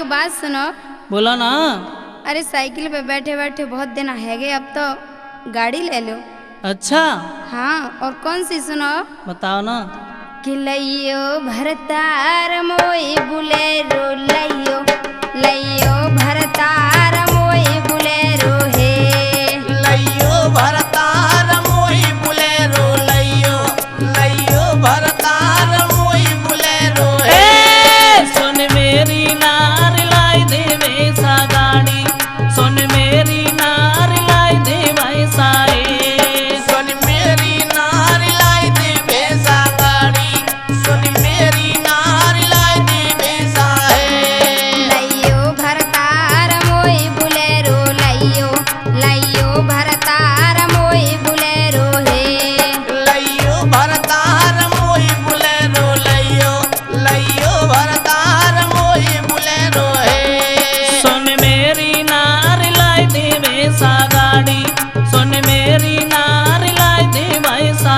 बात सुनो। बोला ना। अरे साइकिल पे बैठे बैठे बहुत दिन है गए, अब तो गाड़ी ले लो। अच्छा हाँ, और कौन सी सुनो? बताओ ना। कि लइयो भरतार मोई बुलेरो, लइयो लइयो भरतार मोई बुलेरो हे। लइयो भरतार मोई बुलेरो, लइयो लइयो भरतार मोई बुलेरो हे। सुन मेरी नार लाई दे वैसा गाड़ी, सुन मेरी नार लाई दे वैसा सुन मेरी नार लाई दे वैसा गाड़ी, सुन मेरी नार लाई दे वैसा है। लइयो भरतार मोई बुलेरो, लइयो लइयो भरतार मोई बुलेरो हे। लइयो भरतार मोई बुलेरो, लइयो लइयो भरतार मोई बुलेरो है। सुन मेरी नार लाई दे वैसा गाड़ी, सुन मेरी नार लाई दे वैसा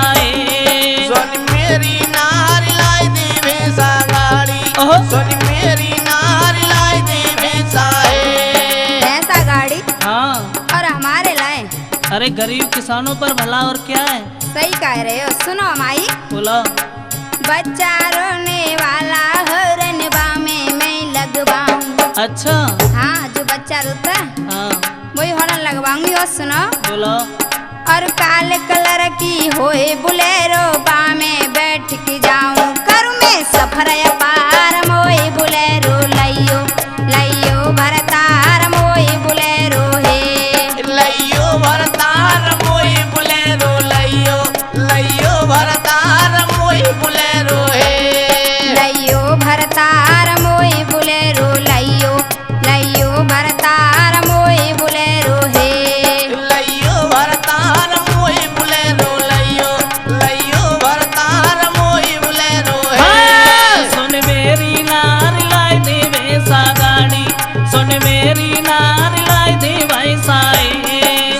सुन मेरी नार लाई दे वैसा गाड़ी, ओहो। सुन मेरी नार लाई दे वैसा है। ऐसा गाड़ी हाँ। और हमारे लाए। अरे गरीब किसानों पर भला और क्या है। सही कह रहे हो। सुनो माई, बोला। बच्चा रोने वाला हरन बामे मैं लगवाऊं। अच्छा। हाँ, जो बच्चा रोता है हाँ। वही हॉर्न लगवाऊंगी। और सुनो, बोला। और काले कलर की होए बुलेरो, बामे बैठ के जाऊं करूं मैं सफर अपार। मोई बुलेरो, लइयो लइयो भरतार मोई बुलेरो हे। लइयो भरतार मोई बुलेरो, लइयो लइयो भरतार मोई बुलेरो है। लइयो भरतार मोई बुलेरो, लइयो लइयो भरतार मोई बुलेरो हे। लइयो भरतार मोई बुलेरो, लइयो लइयो भरतार मोई बुलेरो है। सुन मेरी नार लाई दे वैसा गाड़ी, सुन मेरी नार लाई दे वैसा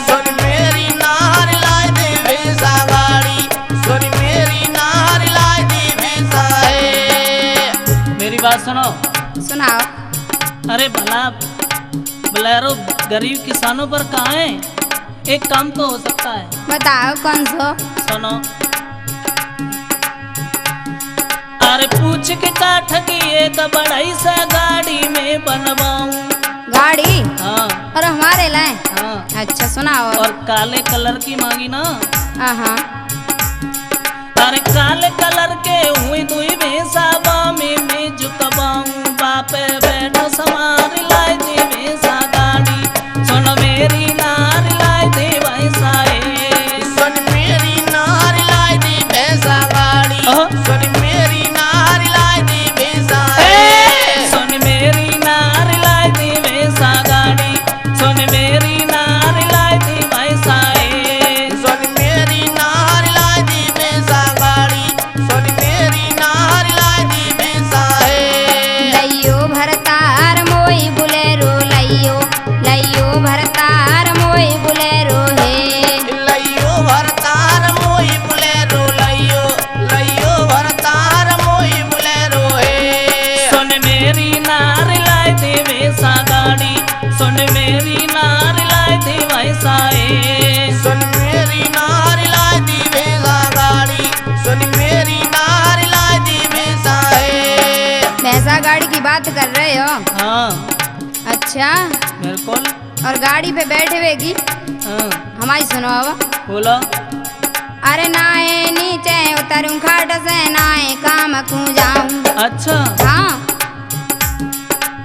सुन मेरी नार लाई दे वैसा गाड़ी, सुन मेरी नार लाई दे वैसा है। मेरी बात सुनो। सुनाओ। अरे भला बोलेरो गरीब किसानों पर कहाँ है। एक काम तो हो सकता है। बताओ कौन सो? सुनो। अरे पूछ के काठ की एक बड़ाई सा गाड़ी में बनवाऊं। गाड़ी हाँ। और हमारे लाए। हाँ। अच्छा सुनाओ। और काले कलर की मांगी ना। हाँ, अरे काले कलर के हुई दुई भैंसा बामी में झुकवाऊं। बापे बैठो समार लाई दे वैसा गाड़ी, सुन मेरी नार लाई दे वैसा सुन मेरी नार लाई दे वैसा गाड़ी, सुन मेरी नार लाई दे वैसा है। सुन मेरी नार लाई दे वैसा गाड़ी, सुन मेरी नार लाई दे वैसा सुन मेरी नार लाई दे वैसा गाड़ी, सुन मेरी नार लाई दे वैसा है। लइयो भरतार मोई बुलेरो, लइयो लइयो भरतार मोई बुलेरो हे। लइयो भरतार मोई बुलेरो, लइयो लइयो भरतार मोई बुलेरो है। सुन मेरी नार लाई दे वैसा गाड़ी, सुन मेरी नार लाई दे वैसा सुन मेरी नार लाई दे वैसा गाड़ी, सुन मेरी नार लाई दे वैसा है। भैंसा गाड़ी की बात कर रहे हो? हाँ अच्छा, बिल्कुल। और गाड़ी पे बैठे हुएगी हाँ। हमारी सुनो अब। बोला। अरे नाए नीचे उतरूं खाट से, नाए काम कू जाऊं। अच्छा। हाँ,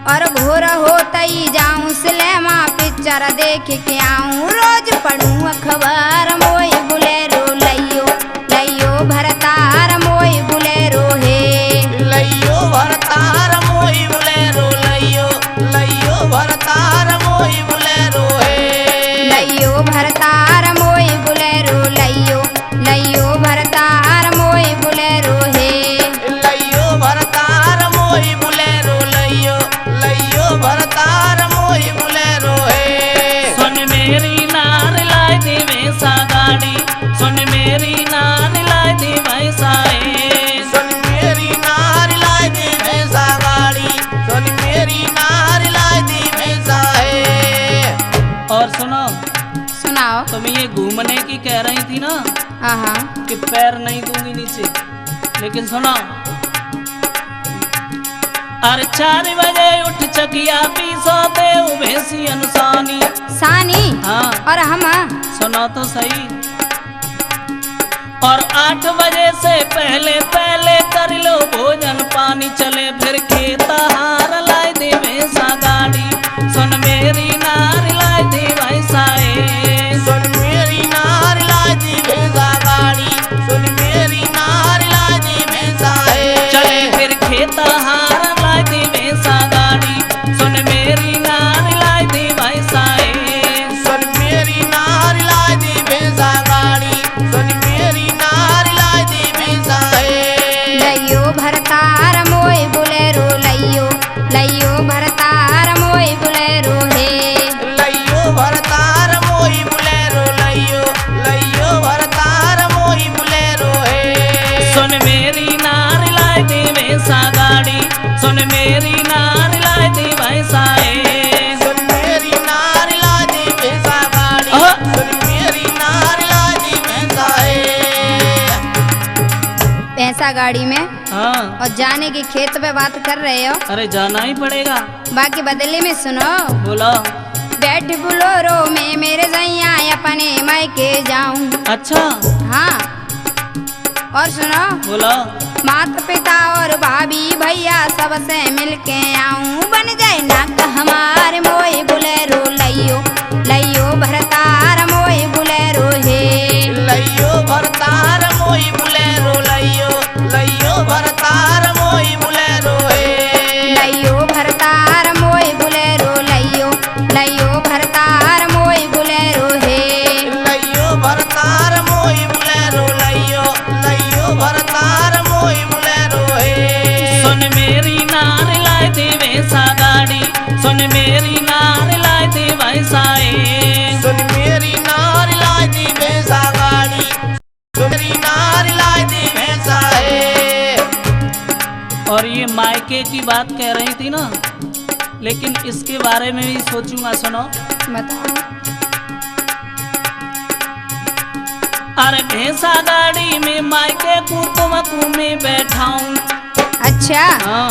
और भोर होता ही जाऊं सिनेमा पिक्चर देख के आऊं। रोज पढ़ूं अखबार, मोई बुलेरो, लइयो लइयो भरतार मोई बुलेरो हे। लइयो भरतार मोई बुलेरो, लइयो लइयो भरतार मोई बुलेरो है। लइयो भरतार मोई बुलेरो, लइयो लइयो भरतार मोई बुलेरो हे। लइयो भरतार मोई बुलेरो, लइयो लइयो भरतार मोई बुलेरो है। सुन मेरी नार लाई दे वैसा बताओ। तुम ये घूमने की कह रही थी ना हाँ कि पैर नहीं दूंगी नीचे, लेकिन सुनो। अरे 4 बजे उठ चकिया पीसो दे भैंसी अनुसानी सानी। हाँ और हम सुनो तो सही। और 8 बजे से पहले पहले कर लो भोजन पानी, चले फिर खेत हार लाई दे भैंसा गाड़ी। सुन मेरी नार लाई दे भैंसा सुन मेरी नार लाई दे भैंसा गाड़ी। सुन मेरी नार लाई दे भैंसा चले फिर खेत हार लाई दे भैंसा गाड़ी। सुन मेरी नार लाई दे भैंसा सुन मेरी नार लाई दे भैंसा गाड़ी। सुन मेरी नार लाई दे भैंसा लइयो भरतार मोय बुलेरो लइयो, लइयो भरतार मोय बुलेरो हे। लइयो भरतार मोई बुलेरो लइयो, लइयो भरतार मोई बुलेरो है। सुन मेरी नार लाई दे भैंसा गाड़ी। सुन मेरी नार लाई दे भैंसा सुन मेरी नार लाई दे भैंसा गाड़ी। सुन मेरी नार लाई दे भैंसा भैंसा गाड़ी में हाँ। और जाने की खेत पे बात कर रहे हो। अरे जाना ही पड़ेगा। बाकी बदले में सुनो। बोलो। बैठ बुलोरो में मेरे जैया अपने मायके जाऊं। अच्छा हाँ और सुनो। बोलो। माता पिता और भाभी भैया सबसे मिलके आऊं, बन जाए नाक हमारे मोय बुलेरो लइयो, लइयो भरतार मोय बुलेरो हे। लइयो भरतार मोई बुलेरो लइयो, लइयो भरतार मोई बुलेरो है। लइयो भरतार मोय बुलेरो लइयो, लइयो भरतार मोय बुलेरो हे। लइयो भरतार मोई बुलेरो लइयो, लइयो भरतार मोई बुलेरो है। सुन मेरी नार लाई दे भैंसा गाड़ी। सुन मेरी नार लाई दे भैंसा सुन मेरी नार लाई दे भैंसा गाड़ी। सुन मेरी नार लाई दे भैंसा और ये मायके की बात कह रही थी ना, लेकिन इसके बारे में भी सोचूंगा। सुनो। बताओ। अरे भैंसा गाड़ी में मायके को तुमको में बैठाऊं। अच्छा हाँ।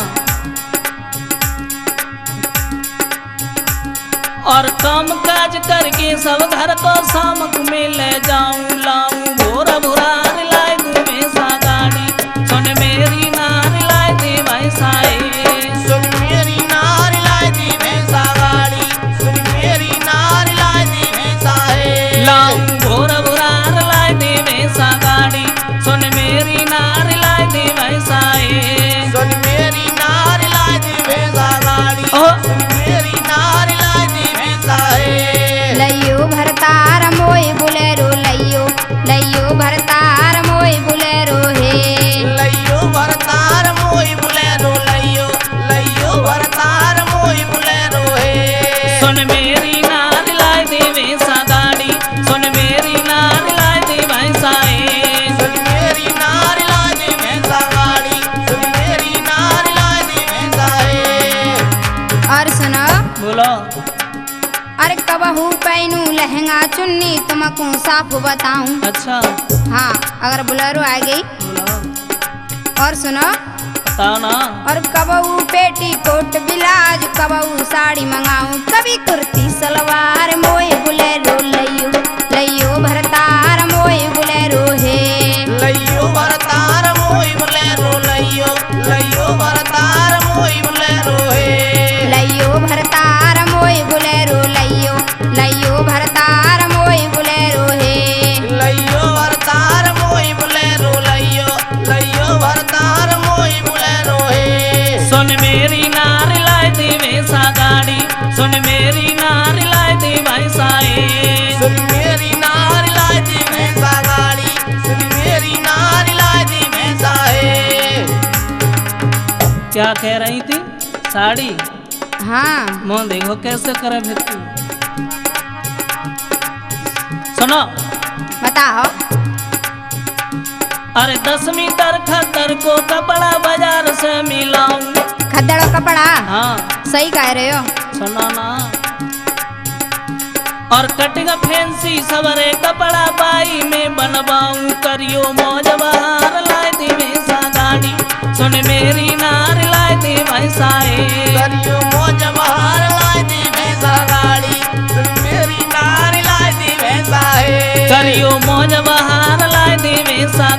और काम काज करके सब घर को शामक में ले जाऊं, लाऊं भोरा भोरार लाई दे भैंसा गाड़ी। सुन मेरी नार लाई दे भैंसा सुन मेरी नार लाई दे भैंसा गाड़ी। सुन मेरी नार लाई दे भैंसा लाऊं भोरा भोरार लाई दे भैंसा गाड़ी। सुन मेरी नार लाई दे भैंसा सुन मेरी नार लाई दे भैंसा गाड़ी। सुन मेरी नार लाई दे भैंसा लइयो भरतार मोय बुलेरो लइयो, लइयो भरतार मोय बुलेरो हे। लइयो भरतार मोई बुलेरो लइयो, लइयो भरतार मोई बुलेरो है। सुन मेरी नार लाई दे भैंसा गाड़ी। सुन मेरी नार लाई दे भैंसा सुन मेरी नार लाई दे भैंसा गाड़ी। सुन मेरी नार लाई दे भैंसा और सुनो। बोलो। अरे कबहू पहनू लहंगा चुन्नी तुमको साफ बताऊं। अच्छा हाँ अगर बुलेरो आ गई। बोलो। और सुनो। बताओ ना। और कबहू पेटी कोट ब्लाउज, कबहू साड़ी मंगाऊं, कभी कुर्ती सलवार मोय बुलेरो लइयो, लइयो भरतार मोय बुलेरो हे। लइयो भरतार मोई बुलेरो लइयो, लइयो भरतार मोई बुलेरो है। लइयो भरतार मोय बुलेरो लइयो, लइयो भरतार मोय बुलेरो हे। लइयो भरतार मोई बुलेरो लइयो, लइयो भरतार मोई बुलेरो है। सुन मेरी नार लाई दे भैंसा गाड़ी। सुन मेरी नार लाई दे भैंसा सुन मेरी नार लाई दे भैंसा गाड़ी। सुन मेरी नार लाई दे भैंसा क्या कह रही थी? साड़ी। हाँ मुँह देखो कैसे करे फिर तू। सुनो। बताओ। अरे 10 मीटर खद्दर को कपड़ा बाजार से मिलाऊं। खद्दड़ कपड़ा। हाँ सही कह रहे हो। सुनो ना। और कटिंग फैंसी सवरे कपड़ा बाई में बनवाऊं करियो मौज बहार लाए दी भैंसा गाड़ी सुन मेरी नार लाए दी भैंसा करियो मौज बहार लाए दी भैंसा गाड़ी सुन मेरी नार लाए दी भैंसा करियो मौज बहार लाए दी भैंसा